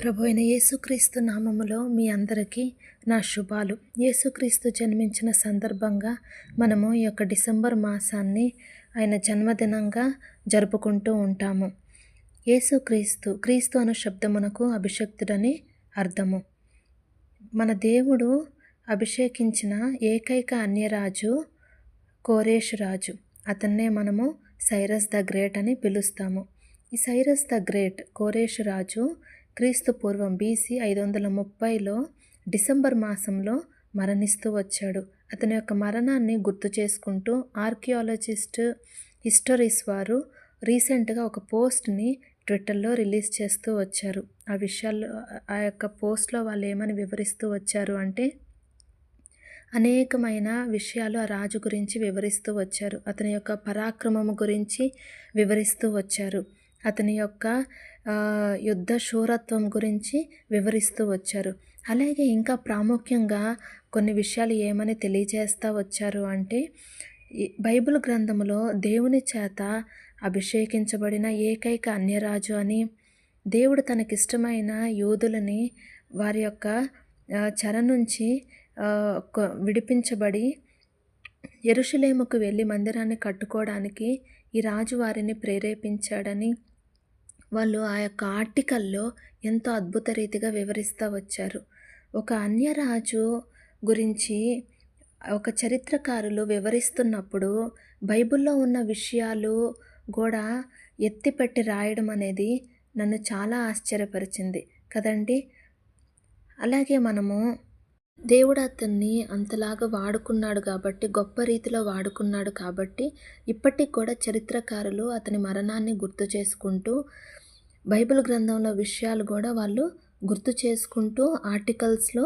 ప్రభు అయిన యేసుక్రీస్తు నామములో మీ అందరికీ నా శుభాలు. యేసుక్రీస్తు జన్మించిన సందర్భంగా మనము ఈ యొక్క డిసెంబర్ మాసాన్ని ఆయన జన్మదినంగా జరుపుకుంటూ ఉంటాము. క్రీస్తు అను శబ్దమునకు అభిషక్తుడని అర్థము. మన దేవుడు అభిషేకించిన ఏకైక అన్యరాజు కోరేషు రాజు. అతన్నే మనము సైరస్ ద గ్రేట్ అని పిలుస్తాము. ఈ సైరస్ ద గ్రేట్ కోరేషు రాజు క్రీస్తు పూర్వం BC 530లో డిసెంబర్ మాసంలో మరణిస్తూ వచ్చాడు. అతని యొక్క మరణాన్ని గుర్తు చేసుకుంటూ హిస్టరీస్ వారు రీసెంట్గా ఒక పోస్ట్ని ట్విట్టర్లో రిలీజ్ చేస్తూ వచ్చారు. ఆ యొక్క పోస్ట్లో వాళ్ళు ఏమని వివరిస్తూ వచ్చారు అంటే, అనేకమైన విషయాలు ఆ రాజు గురించి వివరిస్తూ వచ్చారు. అతని యొక్క పరాక్రమము గురించి వివరిస్తూ వచ్చారు. అతని యొక్క యుద్ధ శూరత్వం గురించి వివరిస్తూ వచ్చారు. అలాగే ఇంకా ప్రాముఖ్యంగా కొన్ని విషయాలు ఏమని తెలియజేస్తూ వచ్చారు అంటే, బైబిల్ గ్రంథములో దేవుని చేత అభిషేకించబడిన ఏకైక అన్యరాజు అని, దేవుడు తనకిష్టమైన యూదులని వారి యొక్క చెర నుంచి విడిపించబడి యెరూషలేముకు వెళ్ళి మందిరాన్ని కట్టుకోవడానికి ఈ రాజు వారిని ప్రేరేపించాడని వాళ్ళు ఆ యొక్క ఆర్టికల్లో ఎంతో అద్భుత రీతిగా వివరిస్తూ వచ్చారు. ఒక అన్యరాజు గురించి ఒక చరిత్రకారులు వివరిస్తున్నప్పుడు బైబిల్లో ఉన్న విషయాలు కూడా ఎత్తిపెట్టి రాయడం అనేది నన్ను చాలా ఆశ్చర్యపరిచింది కదండి. అలాగే మనము దేవుడు అతన్ని అంతలాగా వాడుకున్నాడు కాబట్టి, గొప్ప రీతిలో వాడుకున్నాడు కాబట్టి, ఇప్పటికి కూడా చరిత్రకారులు అతని మరణాన్ని గుర్తు చేసుకుంటూ బైబిల్ గ్రంథంలో విషయాలు కూడా వాళ్ళు గుర్తు చేసుకుంటూ ఆర్టికల్స్లో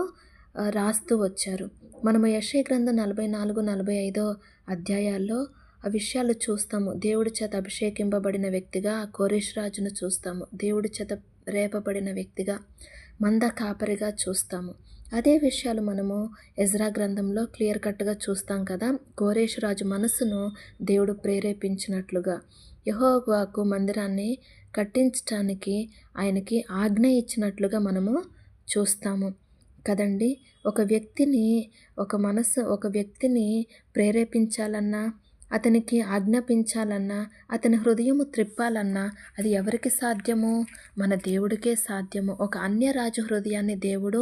రాస్తూ వచ్చారు. మనము యెషయా గ్రంథం 44-45 అధ్యాయాల్లో ఆ విషయాలు చూస్తాము. దేవుడి చేత అభిషేకింపబడిన వ్యక్తిగా ఆ కోరేషు రాజును చూస్తాము. దేవుడి చేత రేపబడిన వ్యక్తిగా, మంద కాపరిగా చూస్తాము. అదే విషయాలు మనము ఎజ్రా గ్రంథంలో క్లియర్ కట్గా చూస్తాం కదా. కోరేషు రాజు మనసును దేవుడు ప్రేరేపించినట్లుగా, యెహోవాకు మందిరాన్ని కట్టించటానికి ఆయనకి ఆజ్ఞ ఇచ్చినట్లుగా మనము చూస్తాము కదండి. ఒక వ్యక్తిని ప్రేరేపించాలన్నా, అతనికి ఆజ్ఞాపించాలన్నా, అతని హృదయము త్రిప్పాలన్నా అది ఎవరికి సాధ్యము? మన దేవుడికే సాధ్యము. ఒక అన్యరాజు హృదయాన్ని దేవుడు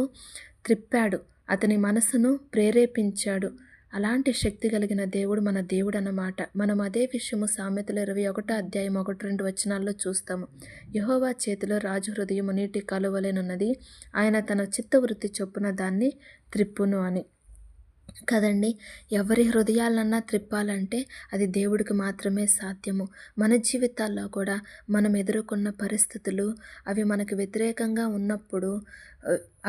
త్రిప్పాడు, అతని మనసును ప్రేరేపించాడు. అలాంటి శక్తి కలిగిన దేవుడు మన దేవుడు అన్నమాట. మనం అదే విషయము సామెతలు 21:1-2 చూస్తాము. యెహోవా చేతిలో రాజు హృదయము నీటి కాలువలెనున్నది, ఆయన తన చిత్తవృత్తి చొప్పున దాన్ని త్రిప్పును అని కదండి. ఎవరి హృదయాలన్నా త్రిప్పాలంటే అది దేవుడికి మాత్రమే సాధ్యము. మన జీవితాల్లో కూడా మనం ఎదుర్కొన్న పరిస్థితులు అవి మనకు వ్యతిరేకంగా ఉన్నప్పుడు,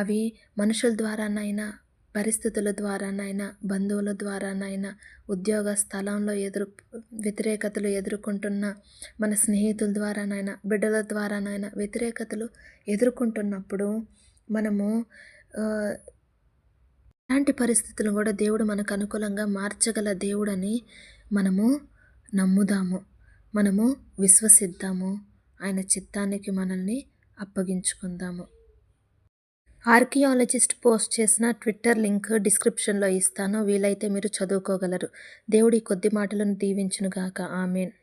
అవి మనుషుల ద్వారానైనా, పరిస్థితుల ద్వారానైనా, బంధువుల ద్వారానైనా, ఉద్యోగ స్థలంలో వ్యతిరేకతలు ఎదుర్కొంటున్న మన స్నేహితుల ద్వారానైనా, బిడ్డల ద్వారానైనా వ్యతిరేకతలు ఎదుర్కొంటున్నప్పుడు మనము అలాంటి పరిస్థితులను కూడా దేవుడు మనకు అనుకూలంగా మార్చగల దేవుడని మనము నమ్ముదాము, మనము విశ్వసిద్దాము, ఆయన చిత్తానికి మనల్ని అప్పగించుకుందాము. ఆర్కియాలజిస్ట్ పోస్ట్ చేసిన ట్విట్టర్ లింక్ డిస్క్రిప్షన్లో ఇస్తాను. వీలైతే మీరు చదువుకోగలరు. దేవుడి కొద్ది మాటలను దీవించునుగాక. ఆమేన్.